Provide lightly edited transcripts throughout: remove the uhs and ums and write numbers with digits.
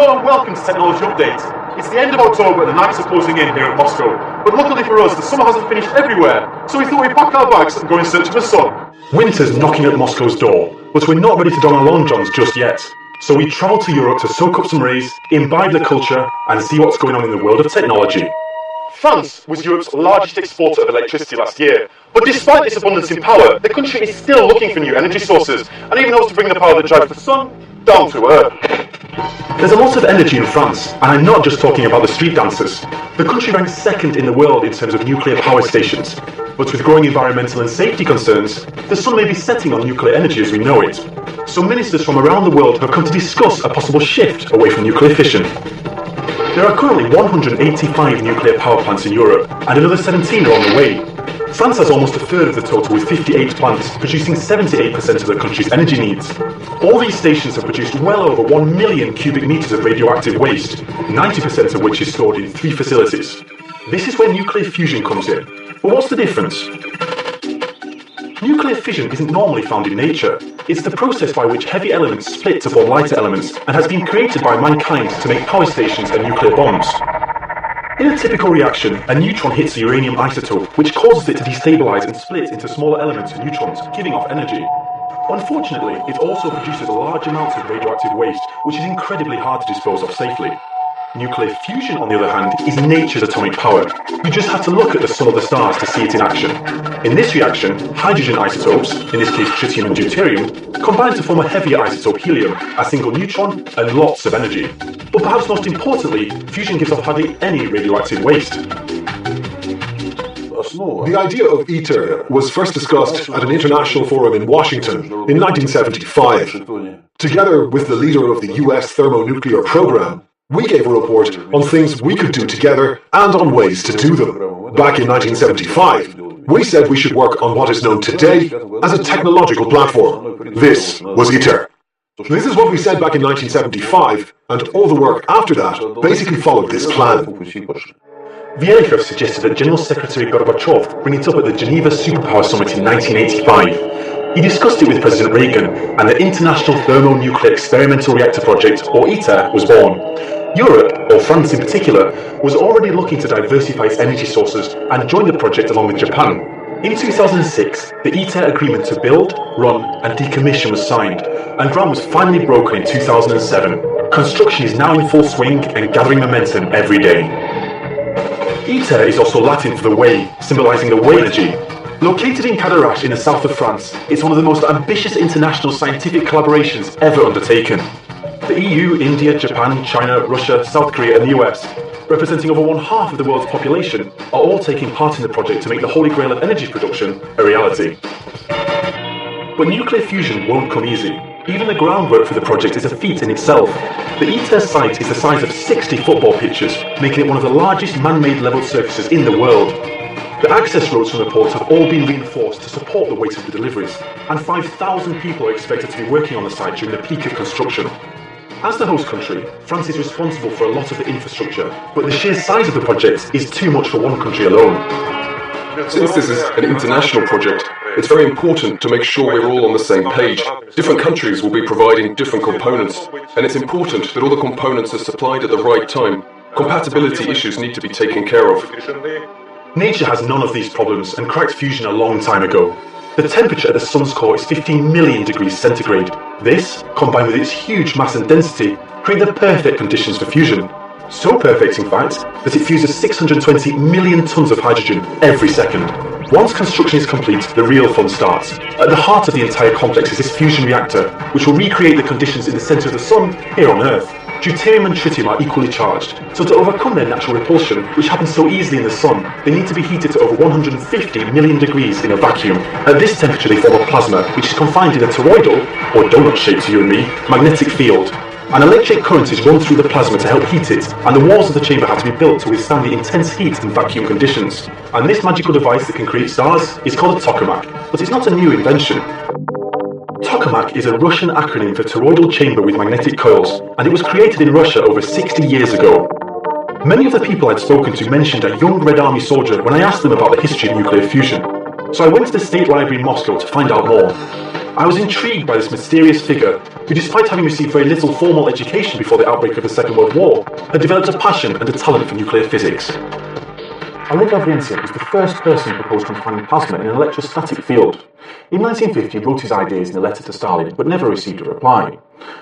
Hello and welcome to Technology Update. It's the end of October and the nights are closing in here in Moscow. But luckily for us, the summer hasn't finished everywhere, so we thought we'd pack our bags and go in search of the sun. Winter's knocking at Moscow's door, but we're not ready to don our long johns just yet. So we travel to Europe to soak up some rays, imbibe the culture, and see what's going on in the world of technology. France was Europe's largest exporter of electricity last year, but despite this abundance in power, the country is still looking for new energy sources, and even hopes to bring the power that drives the sun down to earth. There's a lot of energy in France, and I'm not just talking about the street dancers. The country ranks second in the world in terms of nuclear power stations, but with growing environmental and safety concerns, the sun may be setting on nuclear energy as we know it. So ministers from around the world have come to discuss a possible shift away from nuclear fission. There are currently 185 nuclear power plants in Europe, and another 17 are on the way. France has almost a third of the total, with 58 plants, producing 78% of the country's energy needs. All these stations have produced well over 1 million cubic metres of radioactive waste, 90% of which is stored in 3 facilities. This is where nuclear fusion comes in. But what's the difference? Nuclear fission isn't normally found in nature. It's the process by which heavy elements split to form lighter elements, and has been created by mankind to make power stations and nuclear bombs. In a typical reaction, a neutron hits a uranium isotope, which causes it to destabilize and split into smaller elements of neutrons, giving off energy. Unfortunately, it also produces large amounts of radioactive waste, which is incredibly hard to dispose of safely. Nuclear fusion, on the other hand, is nature's atomic power. You just have to look at the sun or the stars to see it in action. In this reaction, hydrogen isotopes, in this case tritium and deuterium, combine to form a heavier isotope helium, a single neutron, and lots of energy. But perhaps most importantly, fusion gives off hardly any radioactive waste. The idea of ITER was first discussed at an international forum in Washington in 1975. Together with the leader of the US thermonuclear program, we gave a report on things we could do together and on ways to do them. Back in 1975, we said we should work on what is known today as a technological platform. This was ITER. This is what we said back in 1975, and all the work after that basically followed this plan. Vierenkov suggested that General Secretary Gorbachev bring it up at the Geneva Superpower Summit in 1985. He discussed it with President Reagan, and the International Thermonuclear Experimental Reactor Project, or ITER, was born. Europe, or France in particular, was already looking to diversify its energy sources and joined the project along with Japan. In 2006, the ITER agreement to build, run and decommission was signed, and ground was finally broken in 2007. Construction is now in full swing and gathering momentum every day. ITER is also Latin for the way, symbolising the way energy. Located in Cadarache in the south of France, it's one of the most ambitious international scientific collaborations ever undertaken. The EU, India, Japan, China, Russia, South Korea and the US, representing over 1/2 of the world's population, are all taking part in the project to make the holy grail of energy production a reality. But nuclear fusion won't come easy. Even the groundwork for the project is a feat in itself. The ITER site is the size of 60 football pitches, making it one of the largest man-made level surfaces in the world. The access roads from the port have all been reinforced to support the weight of the deliveries, and 5,000 people are expected to be working on the site during the peak of construction. As the host country, France is responsible for a lot of the infrastructure, but the sheer size of the project is too much for one country alone. Since this is an international project, it's very important to make sure we're all on the same page. Different countries will be providing different components, and it's important that all the components are supplied at the right time. Compatibility issues need to be taken care of. Nature has none of these problems and cracked fusion a long time ago. The temperature at the sun's core is 15 million degrees centigrade. This, combined with its huge mass and density, create the perfect conditions for fusion. So perfect, in fact, that it fuses 620 million tons of hydrogen every second. Once construction is complete, the real fun starts. At the heart of the entire complex is this fusion reactor, which will recreate the conditions in the centre of the sun here on Earth. Deuterium and tritium are equally charged, so to overcome their natural repulsion, which happens so easily in the sun, they need to be heated to over 150 million degrees in a vacuum. At this temperature they form a plasma, which is confined in a toroidal, or donut shape to you and me, magnetic field. An electric current is run through the plasma to help heat it, and the walls of the chamber have to be built to withstand the intense heat and vacuum conditions. And this magical device that can create stars is called a tokamak, but it's not a new invention. Tokamak is a Russian acronym for toroidal chamber with magnetic coils, and it was created in Russia over 60 years ago. Many of the people I'd spoken to mentioned a young Red Army soldier when I asked them about the history of nuclear fusion, so I went to the State Library in Moscow to find out more. I was intrigued by this mysterious figure who, despite having received very little formal education before the outbreak of the Second World War, had developed a passion and a talent for nuclear physics. Oleg Lavrentiev was the first person to propose confining plasma in an electrostatic field. In 1950, he wrote his ideas in a letter to Stalin, but never received a reply.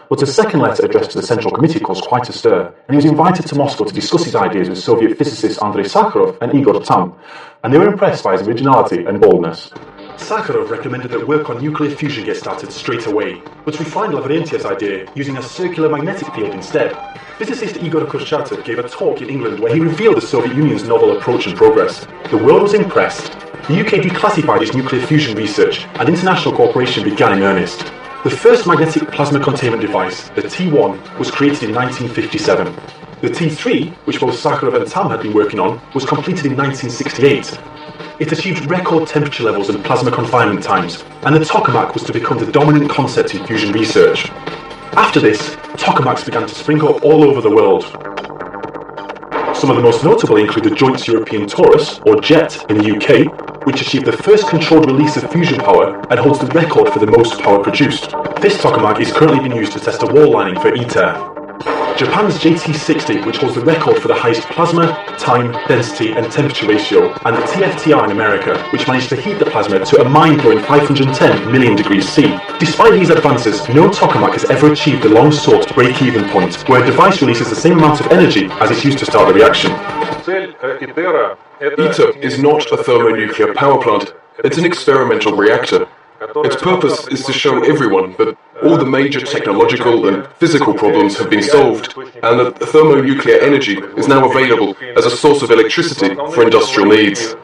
But a second letter addressed to the Central Committee caused quite a stir, and he was invited to Moscow to discuss his ideas with Soviet physicists Andrei Sakharov and Igor Tamm, and they were impressed by his originality and boldness. Sakharov recommended that work on nuclear fusion get started straight away, but refined Lavrentiev's idea using a circular magnetic field instead. Physicist Igor Kurchatov gave a talk in England where he revealed the Soviet Union's novel approach and progress. The world was impressed. The UK declassified its nuclear fusion research, and international cooperation began in earnest. The first magnetic plasma containment device, the T1, was created in 1957. The T3, which both Sakharov and Tamm had been working on, was completed in 1968. It achieved record temperature levels and plasma confinement times, and the tokamak was to become the dominant concept in fusion research. After this, tokamaks began to spring up all over the world. Some of the most notable include the Joint European Torus, or JET, in the UK, which achieved the first controlled release of fusion power and holds the record for the most power produced. This tokamak is currently being used to test a wall lining for ITER. Japan's JT60, which holds the record for the highest plasma, time, density and temperature ratio, and the TFTR in America, which managed to heat the plasma to a mind-blowing 510 million degrees C. Despite these advances, no tokamak has ever achieved the long-sought break-even point, where a device releases the same amount of energy as is used to start the reaction. ITER is not a thermonuclear power plant, it's an experimental reactor. Its purpose is to show everyone that all the major technological and physical problems have been solved, and that thermonuclear energy is now available as a source of electricity for industrial needs.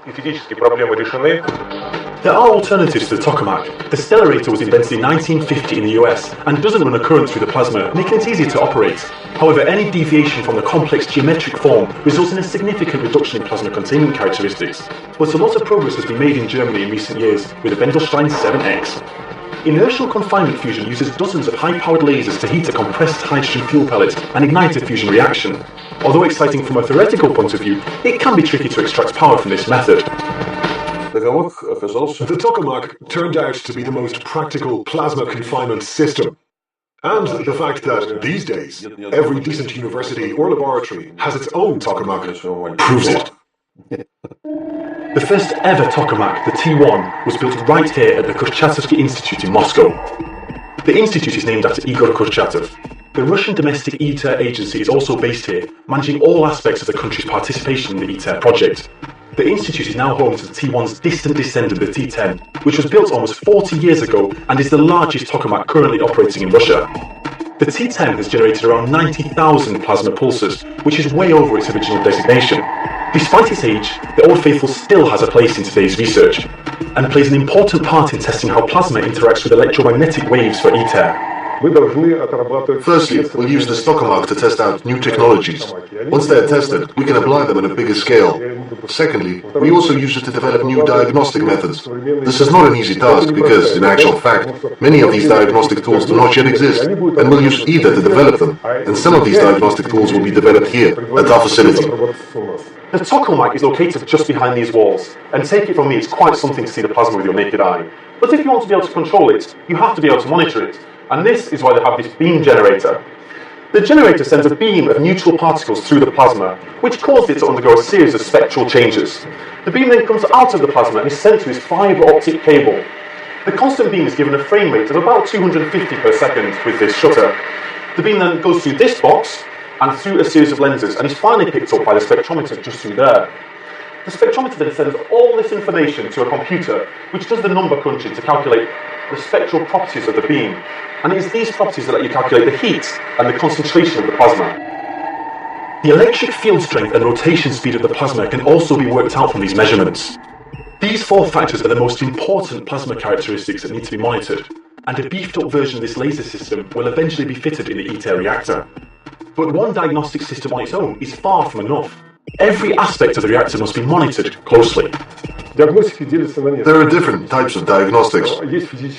There are alternatives to the tokamak. The stellarator was invented in 1950 in the US and doesn't run a current through the plasma, making it easier to operate. However, any deviation from the complex geometric form results in a significant reduction in plasma containment characteristics. But a lot of progress has been made in Germany in recent years with the Wendelstein 7X. Inertial confinement fusion uses dozens of high-powered lasers to heat a compressed hydrogen fuel pellet and ignite a fusion reaction. Although exciting from a theoretical point of view, it can be tricky to extract power from this method. The tokamak turned out to be the most practical plasma confinement system. And the fact that these days, every decent university or laboratory has its own tokamak proves it. The first ever tokamak, the T1, was built right here at the Kurchatovsky Institute in Moscow. The institute is named after Igor Kurchatov. The Russian domestic ITER agency is also based here, managing all aspects of the country's participation in the ITER project. The institute is now home to the T1's distant descendant, the T10, which was built almost 40 years ago and is the largest tokamak currently operating in Russia. The T10 has generated around 90,000 plasma pulses, which is way over its original designation. Despite its age, the Old Faithful still has a place in today's research, and plays an important part in testing how plasma interacts with electromagnetic waves for ITER. Firstly, we'll use the tokamak to test out new technologies. Once they are tested, we can apply them on a bigger scale. Secondly, we also use it to develop new diagnostic methods. This is not an easy task because, in actual fact, many of these diagnostic tools do not yet exist, and we'll use ITER to develop them. And some of these diagnostic tools will be developed here, at our facility. The tokamak is located just behind these walls, and take it from me, it's quite something to see the plasma with your naked eye. But if you want to be able to control it, you have to be able to monitor it, and this is why they have this beam generator. The generator sends a beam of neutral particles through the plasma, which causes it to undergo a series of spectral changes. The beam then comes out of the plasma and is sent to this fibre optic cable. The constant beam is given a frame rate of about 250 per second with this shutter. The beam then goes through this box and through a series of lenses and is finally picked up by the spectrometer just through there. The spectrometer then sends all this information to a computer, which does the number crunching to calculate the spectral properties of the beam, and it is these properties that let you calculate the heat and the concentration of the plasma. The electric field strength and rotation speed of the plasma can also be worked out from these measurements. These four factors are the most important plasma characteristics that need to be monitored, and a beefed up version of this laser system will eventually be fitted in the ITER reactor. But one diagnostic system on its own is far from enough. Every aspect of the reactor must be monitored closely. There are different types of diagnostics.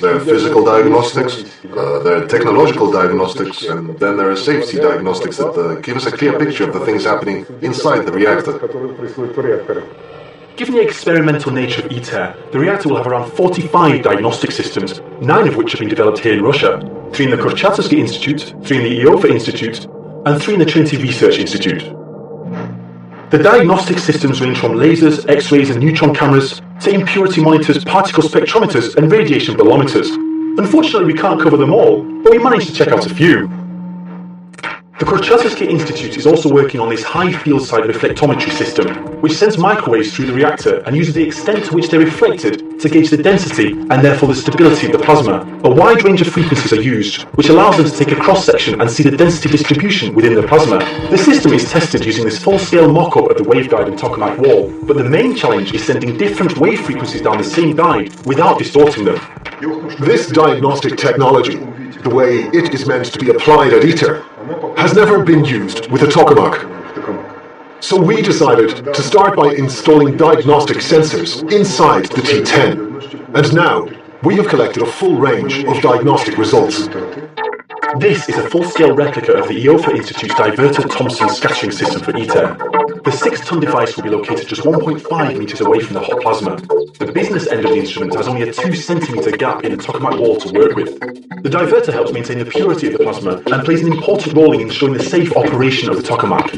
There are physical diagnostics, there are technological diagnostics, and then there are safety diagnostics that give us a clear picture of the things happening inside the reactor. Given the experimental nature of ITER, the reactor will have around 45 diagnostic systems, 9 of which have been developed here in Russia, 3 in the Kurchatowski Institute, 3 in the IOFA Institute, and 3 in the Trinity Research Institute. The diagnostic systems range from lasers, X-rays and neutron cameras, to impurity monitors, particle spectrometers and radiation bolometers. Unfortunately, we can't cover them all, but we managed to check out a few. The Kurchatowski Institute is also working on this high field side reflectometry system, which sends microwaves through the reactor and uses the extent to which they're reflected to gauge the density and therefore the stability of the plasma. A wide range of frequencies are used, which allows them to take a cross-section and see the density distribution within the plasma. The system is tested using this full-scale mock-up of the waveguide and tokamak wall, but the main challenge is sending different wave frequencies down the same guide without distorting them. This diagnostic technology, the way it is meant to be applied at ITER, has never been used with a tokamak. So we decided to start by installing diagnostic sensors inside the T10. And now, we have collected a full range of diagnostic results. This is a full-scale replica of the IOFA Institute's diverter Thomson scattering system for ITER. The 6-ton device will be located just 1.5 meters away from the hot plasma. The business end of the instrument has only a 2-centimeter gap in the tokamak wall to work with. The diverter helps maintain the purity of the plasma and plays an important role in ensuring the safe operation of the tokamak.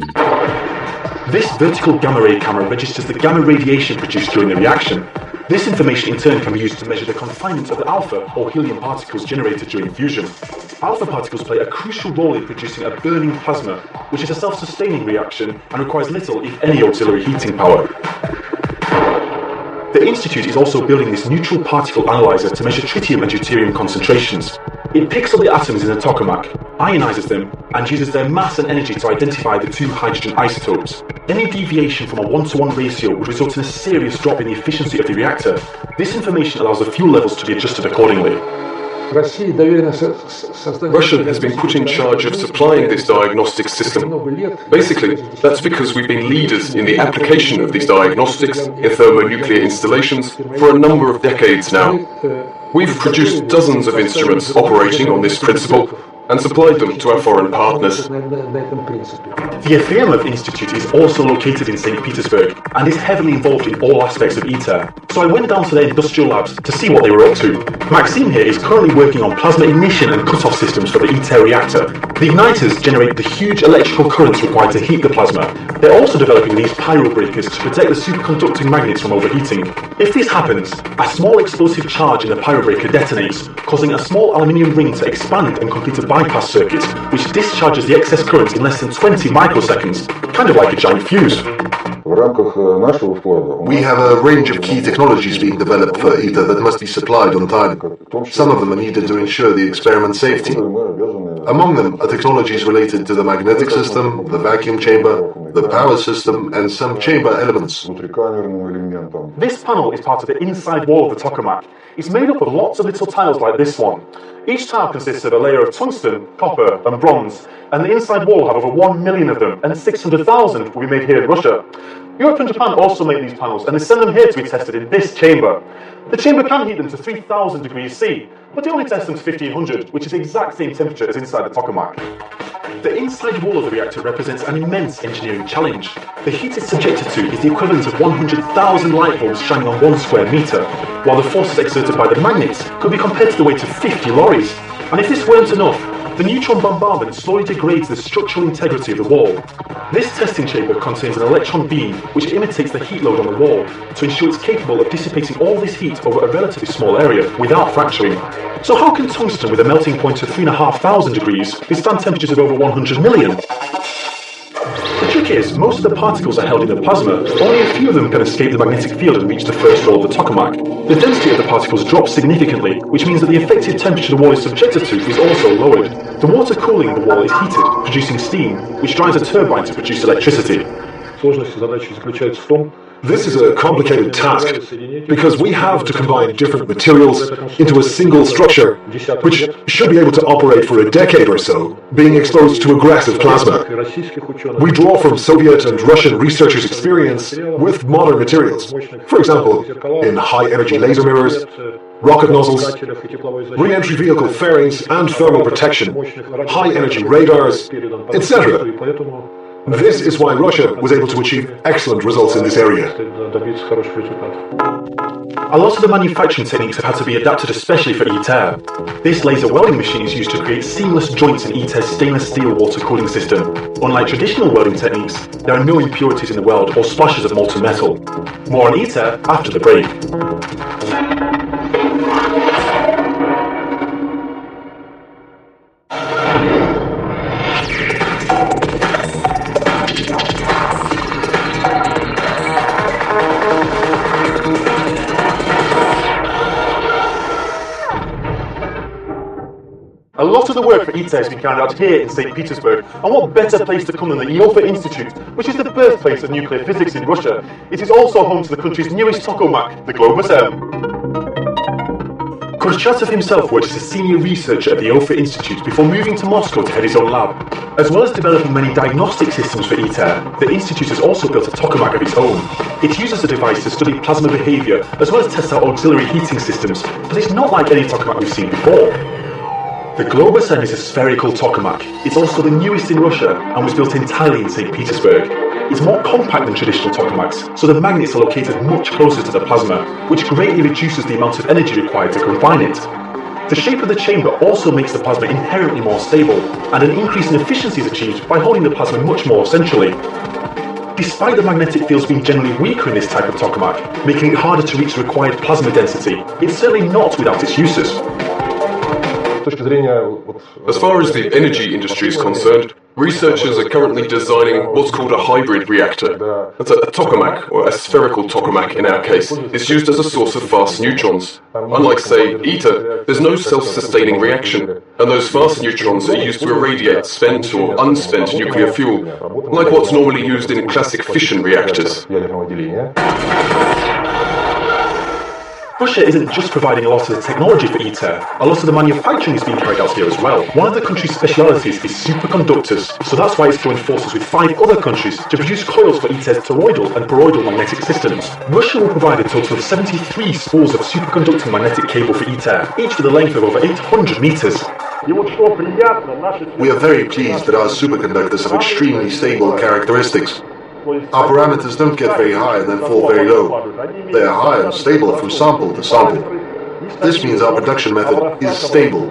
This vertical gamma ray camera registers the gamma radiation produced during the reaction. This information in turn can be used to measure the confinement of the alpha or helium particles generated during fusion. Alpha particles play a crucial role in producing a burning plasma, which is a self-sustaining reaction and requires little, if any, auxiliary heating power. The Institute is also building this neutral particle analyzer to measure tritium and deuterium concentrations. It picks up the atoms in the tokamak, ionizes them, and uses their mass and energy to identify the 2 hydrogen isotopes. Any deviation from a 1-to-1 ratio would result in a serious drop in the efficiency of the reactor. This information allows the fuel levels to be adjusted accordingly. Russia has been put in charge of supplying this diagnostic system. Basically, that's because we've been leaders in the application of these diagnostics in thermonuclear installations for a number of decades now. We've produced dozens of instruments operating on this principle and supplied them to our foreign partners. The Efremov Institute is also located in St. Petersburg and is heavily involved in all aspects of ITER, so I went down to their industrial labs to see what they were up to. Maxime here is currently working on plasma ignition and cut-off systems for the ITER reactor. The igniters generate the huge electrical currents required to heat the plasma. They're also developing these pyro breakers to protect the superconducting magnets from overheating. If this happens, a small explosive charge in the pyro breaker detonates, causing a small aluminium ring to expand and complete a bypass circuit, which discharges the excess current in less than 20 microseconds, kind of like a giant fuse. We have a range of key technologies being developed for ITER that must be supplied on time. Some of them are needed to ensure the experiment safety. Among them are technologies related to the magnetic system, the vacuum chamber, the power system, and some chamber elements. This panel is part of the inside wall of the tokamak. It's made up of lots of little tiles like this one. Each tile consists of a layer of tungsten, copper, and bronze, and the inside wall will have over 1 million of them, and 600,000 will be made here in Russia. Europe and Japan also make these panels, and they send them here to be tested in this chamber. The chamber can heat them to 3,000 degrees C, but they only test them to 1,500, which is the exact same temperature as inside the tokamak. The inside wall of the reactor represents an immense engineering challenge. The heat it's subjected to is the equivalent of 100,000 light bulbs shining on 1 square metre, while the forces exerted by the magnets could be compared to the weight of 50 lorries. And if this weren't enough, the neutron bombardment slowly degrades the structural integrity of the wall. This testing chamber contains an electron beam which imitates the heat load on the wall to ensure it's capable of dissipating all this heat over a relatively small area without fracturing. So how can tungsten with a melting point of 3,500 degrees withstand temperatures of over 100 million? The trick is, most of the particles are held in the plasma, only a few of them can escape the magnetic field and reach the first wall of the tokamak. The density of the particles drops significantly, which means that the effective temperature the wall is subjected to is also lowered. The water cooling the wall is heated, producing steam, which drives a turbine to produce electricity. This is a complicated task because we have to combine different materials into a single structure, which should be able to operate for a decade or so, being exposed to aggressive plasma. We draw from Soviet and Russian researchers' experience with modern materials, for example, in high-energy laser mirrors, rocket nozzles, re-entry vehicle fairings and thermal protection, high-energy radars, etc. This is why Russia was able to achieve excellent results in this area. A lot of the manufacturing techniques have had to be adapted especially for ITER. This laser welding machine is used to create seamless joints in ITER's stainless steel water cooling system. Unlike traditional welding techniques, there are no impurities in the weld or splashes of molten metal. More on ITER after the break. A lot of the work for ITER has been carried out here in St. Petersburg, and what better place to come than the IOFA Institute, which is the birthplace of nuclear physics in Russia. It is also home to the country's newest tokamak, the Globus M. Kurchatov himself worked as a senior researcher at the IOFA Institute before moving to Moscow to head his own lab. As well as developing many diagnostic systems for ITER, the Institute has also built a tokamak of its own. It uses a device to study plasma behaviour, as well as test out auxiliary heating systems, but it's not like any tokamak we've seen before. The Globus M is a spherical tokamak. It's also the newest in Russia and was built entirely in St. Petersburg. It's more compact than traditional tokamaks, so the magnets are located much closer to the plasma, which greatly reduces the amount of energy required to confine it. The shape of the chamber also makes the plasma inherently more stable, and an increase in efficiency is achieved by holding the plasma much more centrally. Despite the magnetic fields being generally weaker in this type of tokamak, making it harder to reach the required plasma density, it's certainly not without its uses. As far as the energy industry is concerned, researchers are currently designing what's called a hybrid reactor. That's a tokamak, or a spherical tokamak in our case, is used as a source of fast neutrons. Unlike, say, ITER, there's no self-sustaining reaction, and those fast neutrons are used to irradiate spent or unspent nuclear fuel, like what's normally used in classic fission reactors. Russia isn't just providing a lot of the technology for ITER, a lot of the manufacturing is being carried out here as well. One of the country's specialities is superconductors, so that's why it's joined forces with 5 other countries to produce coils for ITER's toroidal and toroidal magnetic systems. Russia will provide a total of 73 spools of superconducting magnetic cable for ITER, each with a length of over 800 meters. We are very pleased that our superconductors have extremely stable characteristics. Our parameters don't get very high and then fall very low. They are high and stable from sample to sample. This means our production method is stable.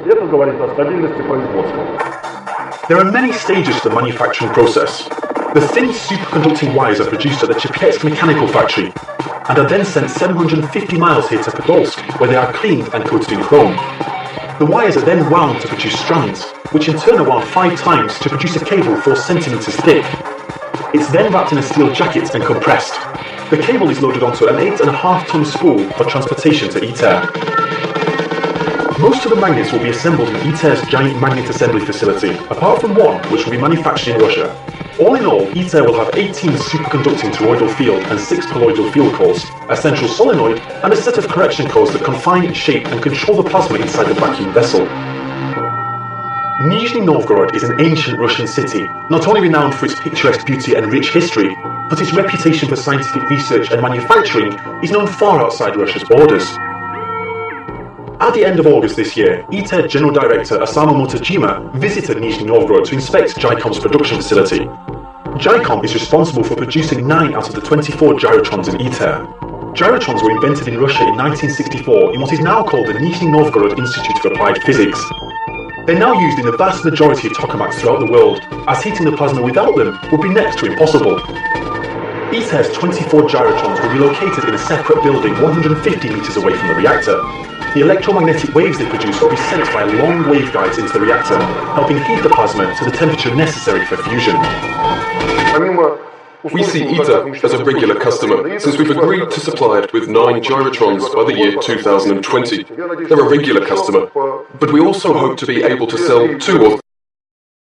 There are many stages to the manufacturing process. The thin superconducting wires are produced at the Chepetsk mechanical factory and are then sent 750 miles here to Podolsk, where they are cleaned and coated in chrome. The wires are then wound to produce strands, which in turn are wound 5 times to produce a cable 4 centimeters thick. It's then wrapped in a steel jacket and compressed. The cable is loaded onto an 8.5-ton spool for transportation to ITER. Most of the magnets will be assembled in ITER's giant magnet assembly facility, apart from one which will be manufactured in Russia. All in all, ITER will have 18 superconducting toroidal field and 6 colloidal field cores, a central solenoid, and a set of correction cores that confine, shape, and control the plasma inside the vacuum vessel. Nizhny Novgorod is an ancient Russian city, not only renowned for its picturesque beauty and rich history, but its reputation for scientific research and manufacturing is known far outside Russia's borders. At the end of August this year, ITER General Director Osamu Motojima visited Nizhny Novgorod to inspect JICOM's production facility. JICOM is responsible for producing 9 out of the 24 gyrotrons in ITER. Gyrotrons were invented in Russia in 1964 in what is now called the Nizhny Novgorod Institute of Applied Physics. They're now used in the vast majority of tokamaks throughout the world, as heating the plasma without them would be next to impossible. ITER's 24 gyrotrons will be located in a separate building 150 meters away from the reactor. The electromagnetic waves they produce will be sent via long waveguides into the reactor, helping heat the plasma to the temperature necessary for fusion. We see ITER as a regular customer, since we've agreed to supply it with 9 gyrotrons by the year 2020. They're a regular customer, but we also hope to be able to sell 2 or